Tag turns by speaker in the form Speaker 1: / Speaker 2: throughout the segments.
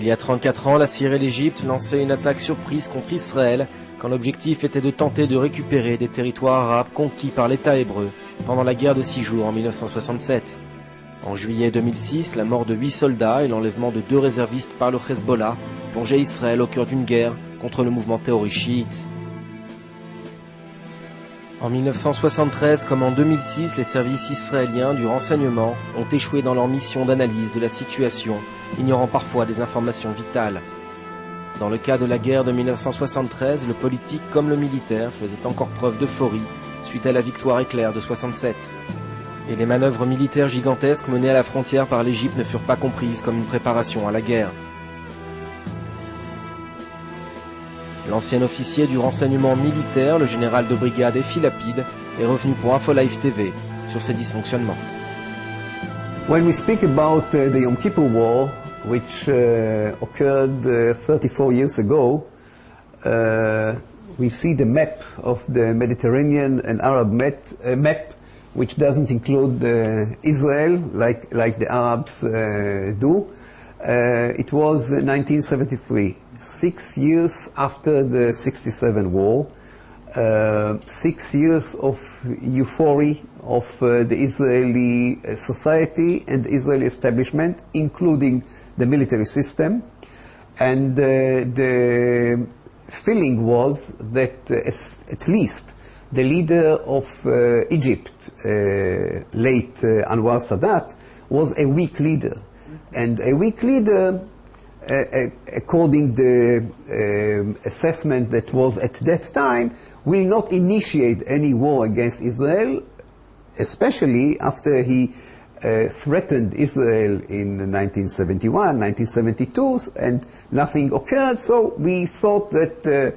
Speaker 1: Il y a 34 ans, la Syrie et l'Égypte lançaient une attaque surprise contre Israël quand l'objectif était de tenter de récupérer des territoires arabes conquis par l'État hébreu pendant la guerre de 6 jours en 1967. En juillet 2006, la mort de 8 soldats et l'enlèvement de 2 réservistes par le Hezbollah plongeaient Israël au cœur d'une guerre contre le mouvement terroriste chiite. En 1973 comme en 2006, les services israéliens du renseignement ont échoué dans leur mission d'analyse de la situation, ignorant parfois des informations vitales. Dans le cas de la guerre de 1973, le politique comme le militaire faisaient encore preuve d'euphorie suite à la victoire éclair de 67. Et les manœuvres militaires gigantesques menées à la frontière par l'Égypte ne furent pas comprises comme une préparation à la guerre. L'ancien officier du renseignement militaire, le général de brigade Efi Lapid, est revenu pour InfoLive TV sur ces dysfonctionnements.
Speaker 2: When we speak about the Yom Kippur War, which occurred 34 years ago, we see the map of the Mediterranean and Arab map, which doesn't include Israel like the Arabs do. It was 1973, 6 years after the 67 war, 6 years of euphoria of the Israeli society and the Israeli establishment, including the military system. And the feeling was that at least the leader of Egypt, late Anwar Sadat, was a weak leader. And a weak leader, according to the assessment that was at that time, will not initiate any war against Israel, especially after he threatened Israel in 1971, 1972, and nothing occurred. So we thought that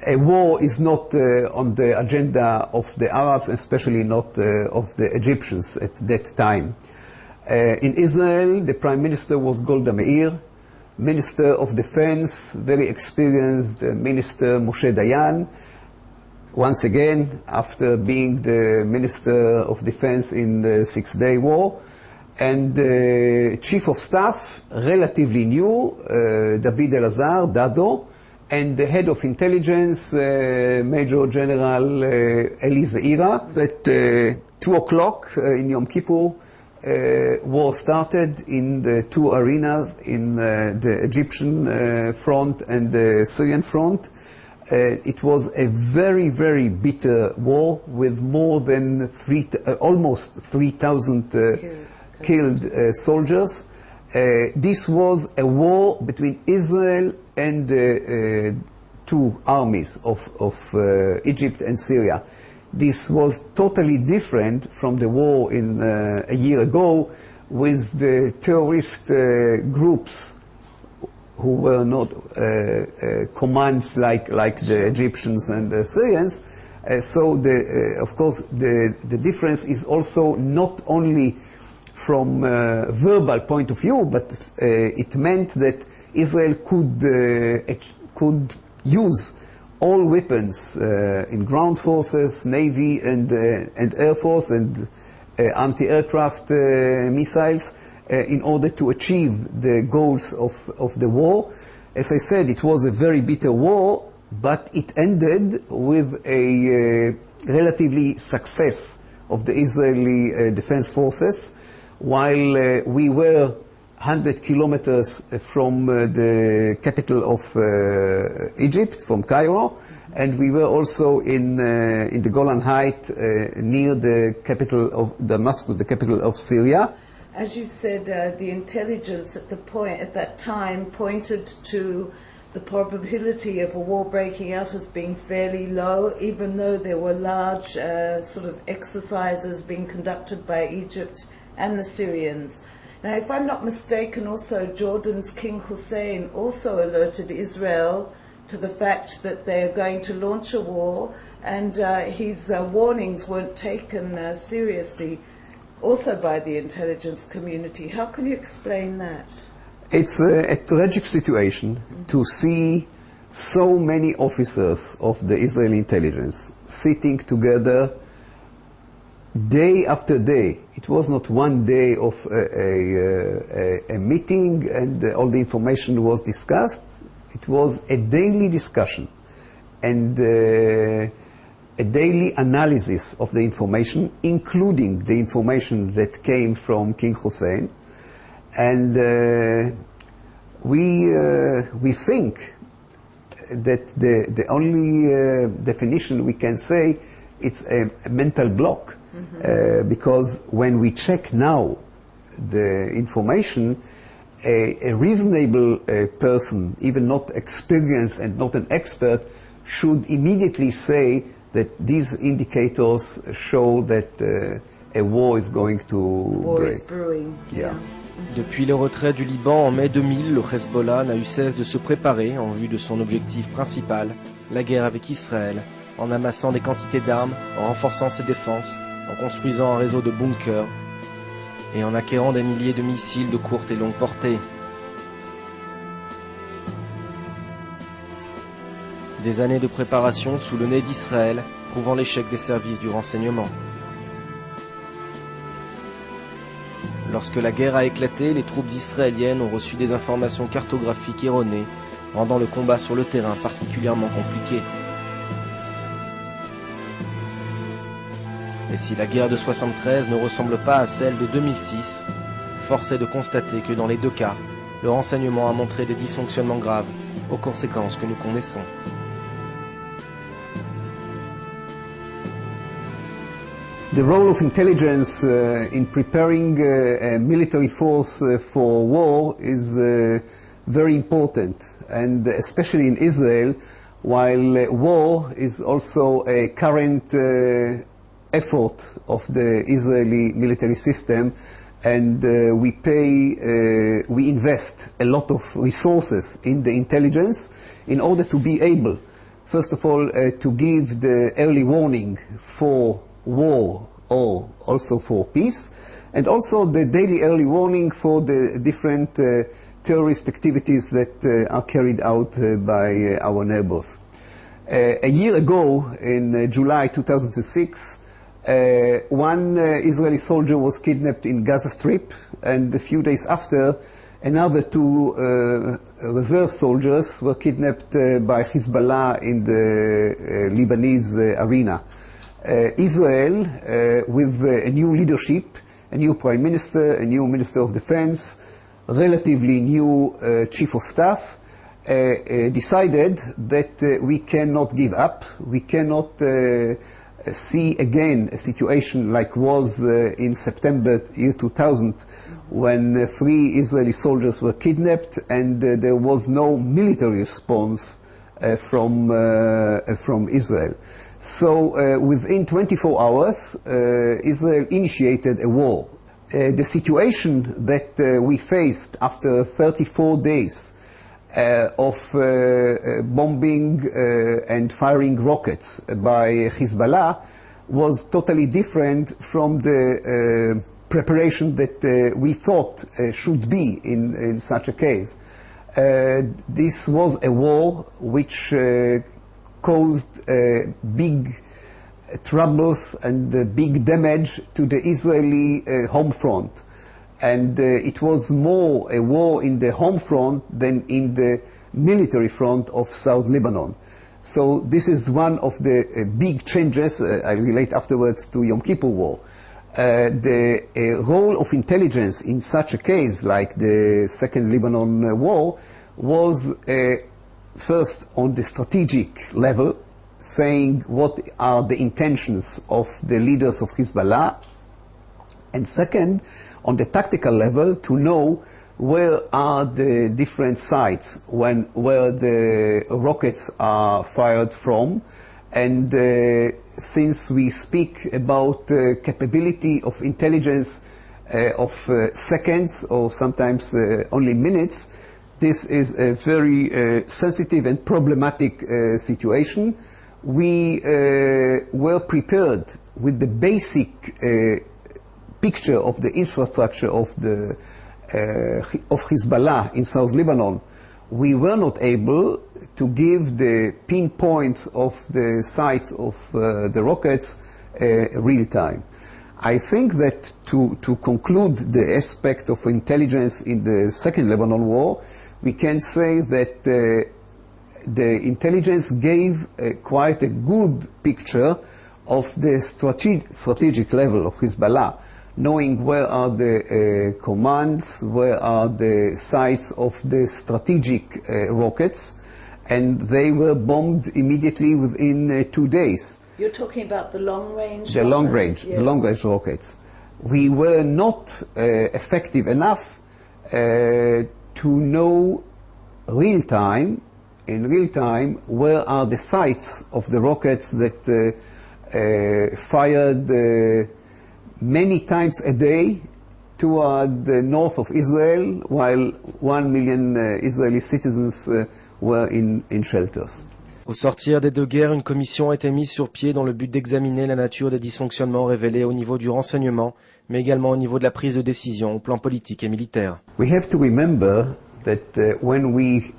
Speaker 2: a war is not on the agenda of the Arabs, especially not of the Egyptians at that time. In Israel, the Prime Minister was Golda Meir, Minister of Defense, very experienced Minister Moshe Dayan, once again after being the Minister of Defense in the Six-Day War, and Chief of Staff, relatively new, David Elazar, Dado, and the Head of Intelligence, Major General Eli Zeira. At 2 o'clock in Yom Kippur, war started in the 2 arenas, in the Egyptian front and the Syrian front. It was a very, very bitter war with more than almost 3,000 killed soldiers. This was a war between Israel and the 2 armies of Egypt and Syria. This was totally different from the war in a year ago with the terrorist groups who were not commands like the Egyptians and the Syrians. So of course the difference is also not only from verbal point of view, but it meant that Israel could use all weapons in ground forces, navy and air force and anti-aircraft missiles in order to achieve the goals of the war. As I said, it was a very bitter war, but it ended with a relatively success of the Israeli defense forces. While we were 100 kilometers from the capital of Egypt, from Cairo, and we were also in the Golan Heights near the capital of Damascus, the capital of Syria.
Speaker 3: As you said, the intelligence at that time pointed to the probability of a war breaking out as being fairly low, even though there were large sort of exercises being conducted by Egypt and the Syrians. Now, if I'm not mistaken, also Jordan's King Hussein also alerted Israel to the fact that they are going to launch a war, and his warnings weren't taken seriously, also by the intelligence community. How can you explain that?
Speaker 2: It's a tragic situation to see so many officers of the Israeli intelligence sitting together day after day. It was not one day of a meeting and all the information was discussed. It was a daily discussion and a daily analysis of the information, including the information that came from King Hussein. And we think that the only definition we can say it's a mental block. Because when we check now the information, a reasonable person, even not experienced and not an expert, should immediately say that these indicators show that a war is going to
Speaker 3: War is
Speaker 2: break.
Speaker 3: brewing.
Speaker 2: Yeah.
Speaker 1: Depuis le retrait du Liban en mai 2000, le Hezbollah n'a eu cesse de se préparer en vue de son objectif principal, la guerre avec Israël, en amassant des quantités d'armes, en renforçant ses défenses, en construisant un réseau de bunkers et en acquérant des milliers de missiles de courte et longue portée. Des années de préparation sous le nez d'Israël, prouvant l'échec des services du renseignement. Lorsque la guerre a éclaté, les troupes israéliennes ont reçu des informations cartographiques erronées, rendant le combat sur le terrain particulièrement compliqué. Et si la guerre de 73 ne ressemble pas à celle de 2006, force est de constater que dans les deux cas, le renseignement a montré des dysfonctionnements graves, aux conséquences que nous connaissons.
Speaker 2: The role of intelligence in preparing a military force for war is very important, and especially in Israel, while war is also a current effort of the Israeli military system, and we invest a lot of resources in the intelligence in order to be able, first of all, to give the early warning for war or also for peace, and also the daily early warning for the different terrorist activities that are carried out by our neighbors. A year ago, in July 2006, one Israeli soldier was kidnapped in Gaza Strip, and a few days after, another two reserve soldiers were kidnapped by Hezbollah in the Lebanese arena. Israel, with a new leadership, a new prime minister, a new minister of defense, relatively new chief of staff, decided that we cannot give up. We cannot see again a situation like was in September year 2000, when 3 Israeli soldiers were kidnapped and there was no military response from Israel. So within 24 hours, Israel initiated a war. The situation that we faced after 34 days of bombing and firing rockets by Hezbollah was totally different from the preparation that we thought should be in such a case. This was a war which caused big troubles and big damage to the Israeli home front. And it was more a war in the home front than in the military front of South Lebanon. So this is one of the big changes. I relate afterwards to Yom Kippur War. The role of intelligence in such a case, like the Second Lebanon War, was first on the strategic level, saying what are the intentions of the leaders of Hezbollah, and second, on the tactical level, to know where are the different sites where the rockets are fired from. And since we speak about capability of intelligence of seconds or sometimes only minutes, this is a very sensitive and problematic situation. We were prepared with the basic picture of the infrastructure of Hezbollah in South Lebanon. We were not able to give the pinpoint of the sites of the rockets real time. I think that to conclude the aspect of intelligence in the Second Lebanon War, we can say that the intelligence gave quite a good picture of the strategic level of Hezbollah, knowing where are the commands, where are the sites of the strategic rockets, and they were bombed immediately within 2 days.
Speaker 3: You're talking about the long-range
Speaker 2: The long range,
Speaker 3: yes.
Speaker 2: the long-range rockets. We were not effective enough to know in real time, where are the sites of the rockets that fired many times a day toward the north of Israel, while 1 million Israeli citizens were in shelters.
Speaker 1: Au sortir des deux guerres, une commission a été mise sur pied dans le but d'examiner la nature des dysfonctionnements révélés au niveau du renseignement, mais également au niveau de la prise de décision au plan politique et militaire.
Speaker 2: We have to remember that when we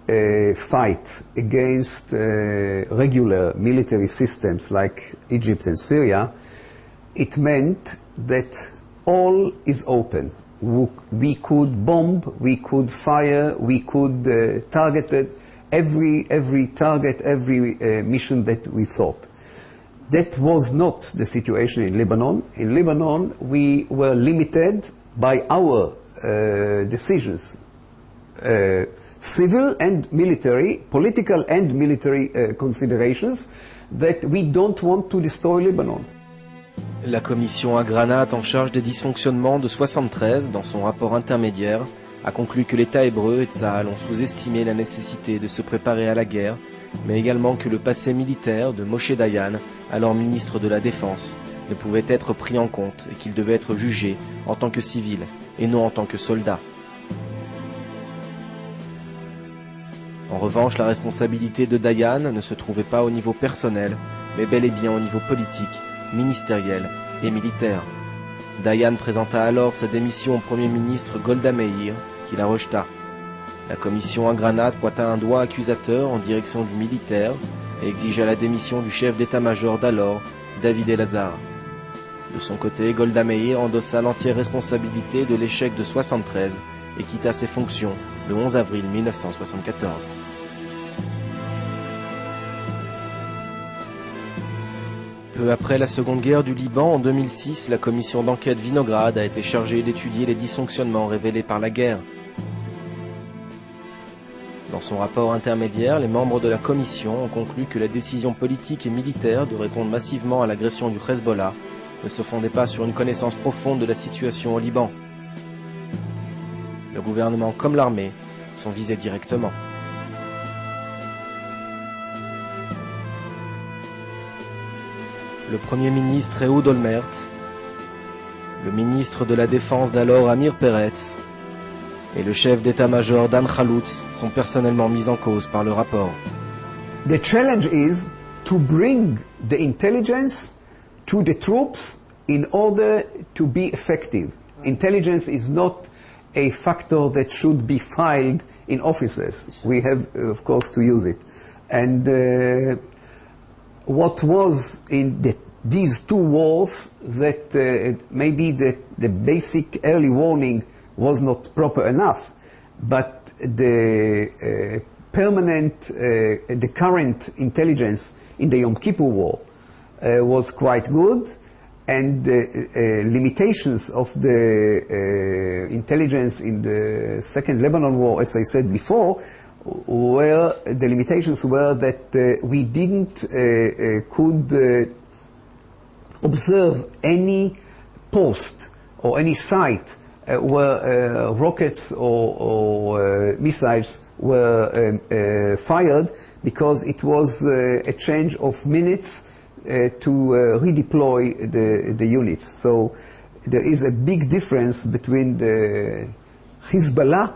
Speaker 2: fight against regular military systems like Egypt and Syria, it meant that all is open. We could bomb, we could fire, we could target every target, every mission that we thought. That was not the situation in Lebanon. In Lebanon, we were limited by our decisions, civil and military, political and military considerations, that we don't want to destroy Lebanon.
Speaker 1: La commission à Granat en charge des dysfonctionnements de 73, dans son rapport intermédiaire, a conclu que l'État hébreu et Tsahal ont sous-estimé la nécessité de se préparer à la guerre, mais également que le passé militaire de Moshe Dayan, alors ministre de la Défense, ne pouvait être pris en compte et qu'il devait être jugé en tant que civil et non en tant que soldat. En revanche, la responsabilité de Dayan ne se trouvait pas au niveau personnel, mais bel et bien au niveau politique, ministériel et militaire. Dayan présenta alors sa démission au Premier ministre Golda Meir, qui la rejeta. La commission à Granat pointa un doigt accusateur en direction du militaire et exigea la démission du chef d'état-major d'alors, David Elazar. De son côté, Golda Meir endossa l'entière responsabilité de l'échec de 73 et quitta ses fonctions le 11 avril 1974. Peu après la Seconde Guerre du Liban, en 2006, la commission d'enquête Vinograd a été chargée d'étudier les dysfonctionnements révélés par la guerre. Dans son rapport intermédiaire, les membres de la commission ont conclu que la décision politique et militaire de répondre massivement à l'agression du Hezbollah ne se fondait pas sur une connaissance profonde de la situation au Liban. Le gouvernement comme l'armée sont visés directement. Le Premier ministre Ehud Olmert, le ministre de la Défense d'alors Amir Peretz et le chef d'état-major Dan Khaloutz sont personnellement mis en cause par le rapport.
Speaker 2: The challenge is to bring the intelligence to the troops in order to be effective. Intelligence is not a factor that should be filed in offices. We have, of course, to use it. And what was in these two wars that maybe the basic early warning was not proper enough, but the the current intelligence in the Yom Kippur War was quite good, and limitations of the intelligence in the Second Lebanon War, as I said before, the limitations were that we didn't could observe any post or any site where rockets or missiles were fired, because it was a change of minutes to redeploy the units. So there is a big difference between the Hezbollah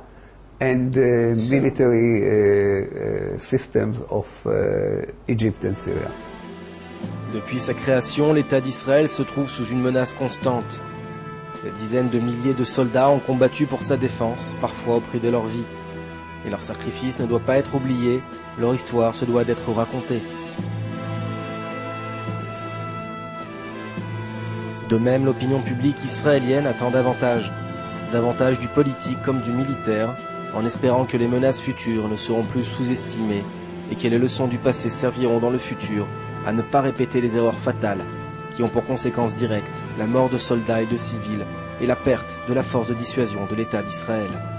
Speaker 2: and the military systems of Egypt and Syria.
Speaker 1: Depuis sa création, l'État d'Israël se trouve sous une menace constante. Des dizaines de milliers de soldats ont combattu pour sa défense, parfois au prix de leur vie. Et leur sacrifice ne doit pas être oublié, leur histoire se doit d'être racontée. De même, l'opinion publique israélienne attend davantage du politique comme du militaire, en espérant que les menaces futures ne seront plus sous-estimées et que les leçons du passé serviront dans le futur à ne pas répéter les erreurs fatales qui ont pour conséquence directe la mort de soldats et de civils et la perte de la force de dissuasion de l'État d'Israël.